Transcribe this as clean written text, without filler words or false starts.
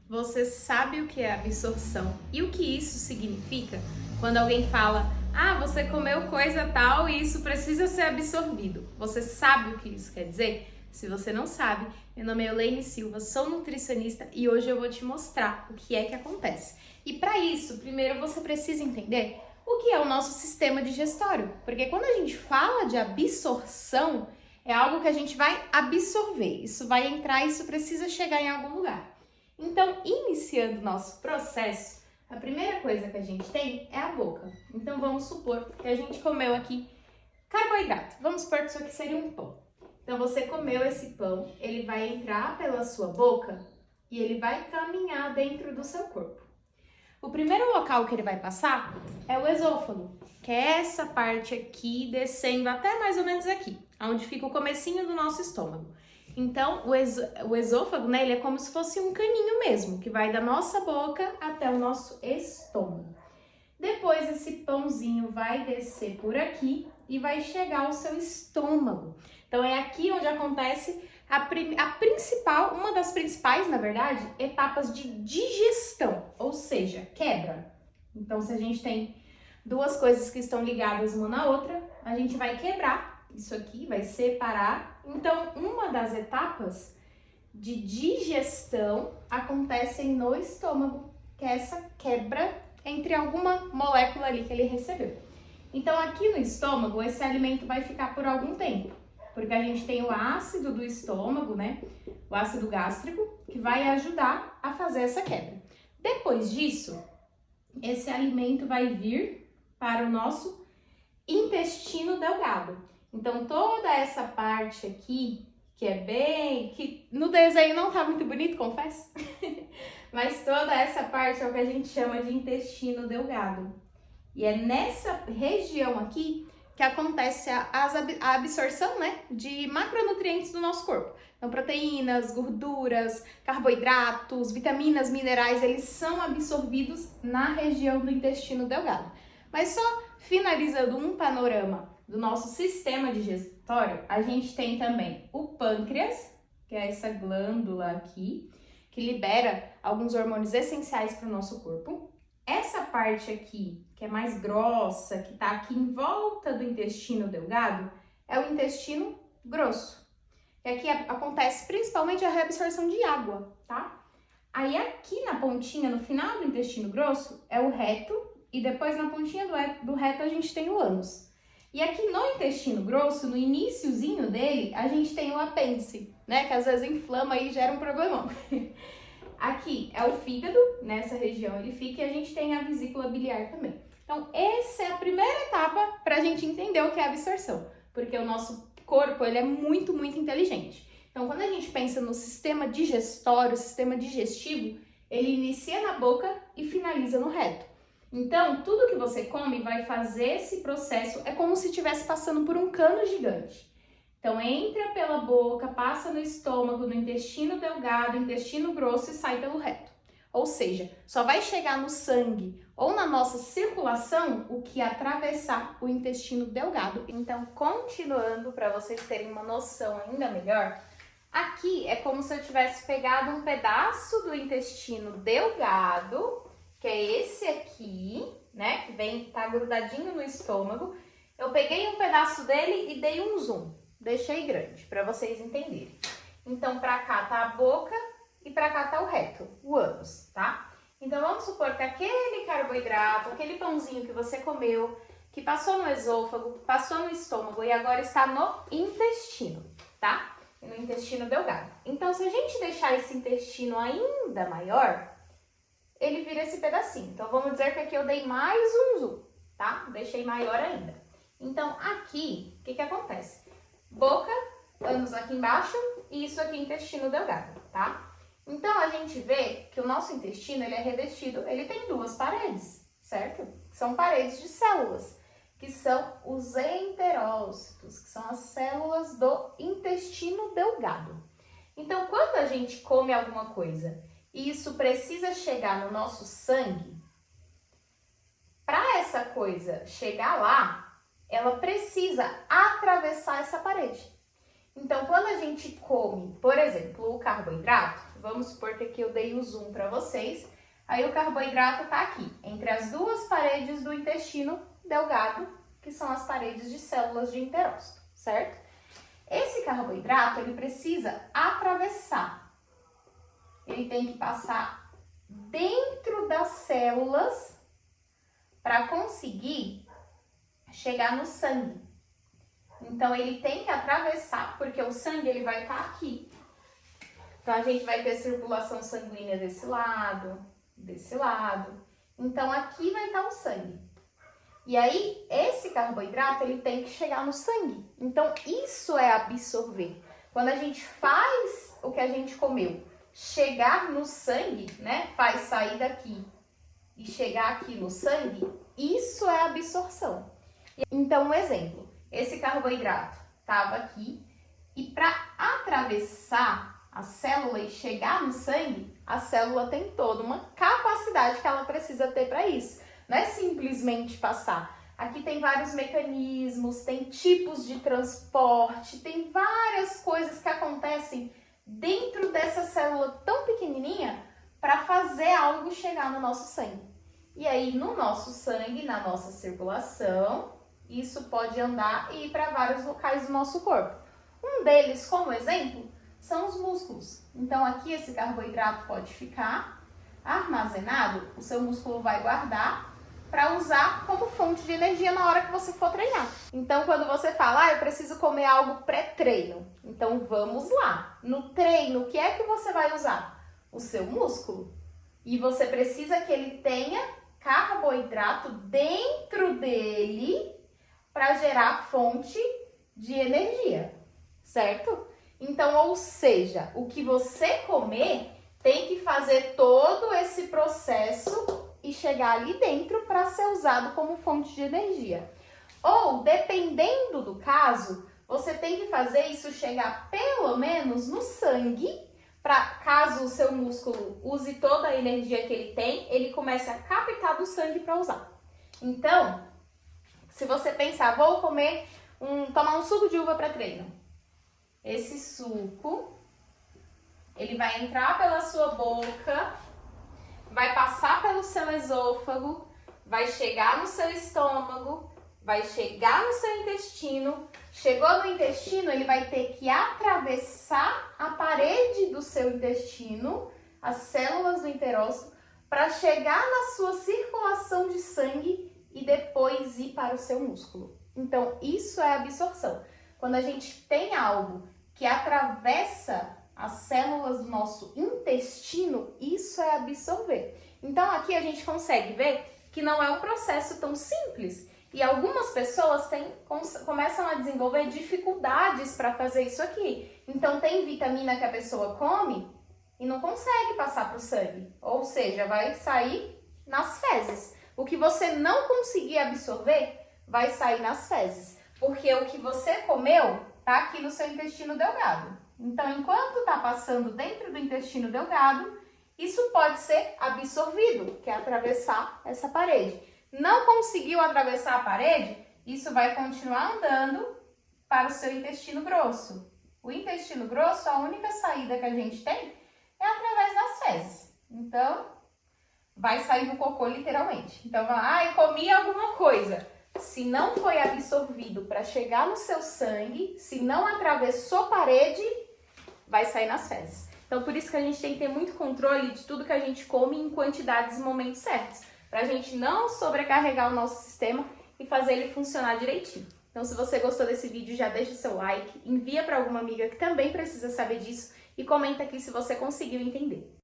Você sabe o que é absorção e o que isso significa? Quando alguém fala, você comeu coisa tal e isso precisa ser absorvido. Você sabe o que isso quer dizer? Se você não sabe, meu nome é Elaine Silva, sou nutricionista e hoje eu vou te mostrar o que é que acontece. E para isso, primeiro você precisa entender o que é o nosso sistema digestório, porque quando a gente fala de absorção, é algo que a gente vai absorver, isso vai entrar, isso precisa chegar em algum lugar. Então, iniciando o nosso processo, a primeira coisa que a gente tem é a boca. Então, vamos supor que a gente comeu aqui carboidrato. Vamos supor que isso aqui seria um pão. Então, você comeu esse pão, ele vai entrar pela sua boca e ele vai caminhar dentro do seu corpo. O primeiro local que ele vai passar é o esôfago, que é essa parte aqui descendo até mais ou menos aqui, onde fica o comecinho do nosso estômago. Então, o esôfago, né, ele é como se fosse um caninho mesmo, que vai da nossa boca até o nosso estômago. Depois, esse pãozinho vai descer por aqui e vai chegar ao seu estômago. Então, é aqui onde acontece uma das principais, na verdade, etapas de digestão, ou seja, quebra. Então, se a gente tem duas coisas que estão ligadas uma na outra, a gente vai quebrar. Isso aqui vai separar. Então, uma das etapas de digestão acontece no estômago, que é essa quebra entre alguma molécula ali que ele recebeu. Então, aqui no estômago, esse alimento vai ficar por algum tempo, porque a gente tem o ácido do estômago, né? O ácido gástrico, que vai ajudar a fazer essa quebra. Depois disso, esse alimento vai vir para o nosso intestino delgado. Então, toda essa parte aqui, que no desenho não tá muito bonito, confesso, mas toda essa parte é o que a gente chama de intestino delgado. E é nessa região aqui que acontece a absorção, né, de macronutrientes do nosso corpo. Então, proteínas, gorduras, carboidratos, vitaminas, minerais, eles são absorvidos na região do intestino delgado. Mas só finalizando um panorama do nosso sistema digestório, a gente tem também o pâncreas, que é essa glândula aqui, que libera alguns hormônios essenciais para o nosso corpo. Essa parte aqui, que é mais grossa, que está aqui em volta do intestino delgado, é o intestino grosso. E aqui acontece principalmente a reabsorção de água, tá? Aí aqui na pontinha, no final do intestino grosso, é o reto, e depois na pontinha do reto a gente tem o ânus. E aqui no intestino grosso, no iniciozinho dele, a gente tem o apêndice, né? Que às vezes inflama e gera um problemão. Aqui é o fígado, nessa região ele fica, e a gente tem a vesícula biliar também. Então, essa é a primeira etapa para a gente entender o que é absorção, porque o nosso corpo ele é muito, muito inteligente. Então, quando a gente pensa no sistema digestório, sistema digestivo, ele inicia na boca e finaliza no reto. Então, tudo que você come vai fazer esse processo, é como se estivesse passando por um cano gigante. Então, entra pela boca, passa no estômago, no intestino delgado, intestino grosso e sai pelo reto. Ou seja, só vai chegar no sangue ou na nossa circulação o que atravessar o intestino delgado. Então, continuando para vocês terem uma noção ainda melhor, aqui é como se eu tivesse pegado um pedaço do intestino delgado, que é esse aqui, né, que tá grudadinho no estômago. Eu peguei um pedaço dele e dei um zoom. Deixei grande para vocês entenderem. Então, para cá tá a boca e para cá tá o reto, o ânus, tá? Então, vamos supor que aquele carboidrato, aquele pãozinho que você comeu, que passou no esôfago, passou no estômago e agora está no intestino, tá? No intestino delgado. Então, se a gente deixar esse intestino ainda maior, ele vira esse pedacinho. Então, vamos dizer que aqui eu dei mais um zoom, tá? Deixei maior ainda. Então, aqui, o que acontece? Boca, ânus aqui embaixo e isso aqui intestino delgado, tá? Então, a gente vê que o nosso intestino, ele é revestido, ele tem duas paredes, certo? São paredes de células, que são os enterócitos, que são as células do intestino delgado. Então, quando a gente come alguma coisa e isso precisa chegar no nosso sangue, para essa coisa chegar lá, ela precisa atravessar essa parede. Então, quando a gente come, por exemplo, o carboidrato, vamos supor que aqui eu dei o zoom para vocês. Aí o carboidrato está aqui, entre as duas paredes do intestino delgado, que são as paredes de células de enterócito, certo? Esse carboidrato, ele precisa atravessar. Ele tem que passar dentro das células para conseguir chegar no sangue. Então, ele tem que atravessar, porque o sangue ele vai estar aqui. Então, a gente vai ter circulação sanguínea desse lado. Então, aqui vai estar o sangue. E aí, esse carboidrato, ele tem que chegar no sangue. Então, isso é absorver. Quando a gente faz o que a gente comeu chegar no sangue, né? Faz sair daqui e chegar aqui no sangue, isso é absorção. Então, um exemplo. Esse carboidrato estava aqui e para atravessar a célula e chegar no sangue, a célula tem toda uma capacidade que ela precisa ter para isso. Não é simplesmente passar. Aqui tem vários mecanismos, tem tipos de transporte, tem várias coisas que acontecem dentro dessa célula tão pequenininha para fazer algo chegar no nosso sangue. E aí, no nosso sangue, na nossa circulação, isso pode andar e ir para vários locais do nosso corpo. Um deles, como exemplo, são os músculos. Então, aqui esse carboidrato pode ficar armazenado, o seu músculo vai guardar para usar como fonte de energia na hora que você for treinar. Então, quando você fala, eu preciso comer algo pré-treino, então vamos lá. No treino, o que é que você vai usar? O seu músculo. E você precisa que ele tenha carboidrato dentro dele para gerar fonte de energia, certo? Então, ou seja, o que você comer tem que fazer todo esse processo e chegar ali dentro para ser usado como fonte de energia. Ou, dependendo do caso, você tem que fazer isso chegar pelo menos no sangue, para caso o seu músculo use toda a energia que ele tem, ele comece a captar do sangue para usar. Então, se você pensar, vou tomar um suco de uva para treino. Esse suco, ele vai entrar pela sua boca, vai passar pelo seu esôfago, vai chegar no seu estômago, vai chegar no seu intestino. Chegou no intestino, ele vai ter que atravessar a parede do seu intestino, as células do enterócito, para chegar na sua circulação de sangue e depois ir para o seu músculo. Então, isso é absorção. Quando a gente tem algo que atravessa as células do nosso intestino, isso é absorver. Então, aqui a gente consegue ver que não é um processo tão simples. E algumas pessoas começam a desenvolver dificuldades para fazer isso aqui. Então, tem vitamina que a pessoa come e não consegue passar para o sangue. Ou seja, vai sair nas fezes. O que você não conseguir absorver, vai sair nas fezes. Porque o que você comeu está aqui no seu intestino delgado. Então, enquanto está passando dentro do intestino delgado, isso pode ser absorvido, que é atravessar essa parede. Não conseguiu atravessar a parede, isso vai continuar andando para o seu intestino grosso. O intestino grosso, a única saída que a gente tem é através das fezes. Então, vai sair do cocô literalmente. Então, eu comi alguma coisa. Se não foi absorvido para chegar no seu sangue, se não atravessou parede, vai sair nas fezes. Então, por isso que a gente tem que ter muito controle de tudo que a gente come em quantidades e momentos certos, para a gente não sobrecarregar o nosso sistema e fazer ele funcionar direitinho. Então, se você gostou desse vídeo, já deixa o seu like, envia para alguma amiga que também precisa saber disso e comenta aqui se você conseguiu entender.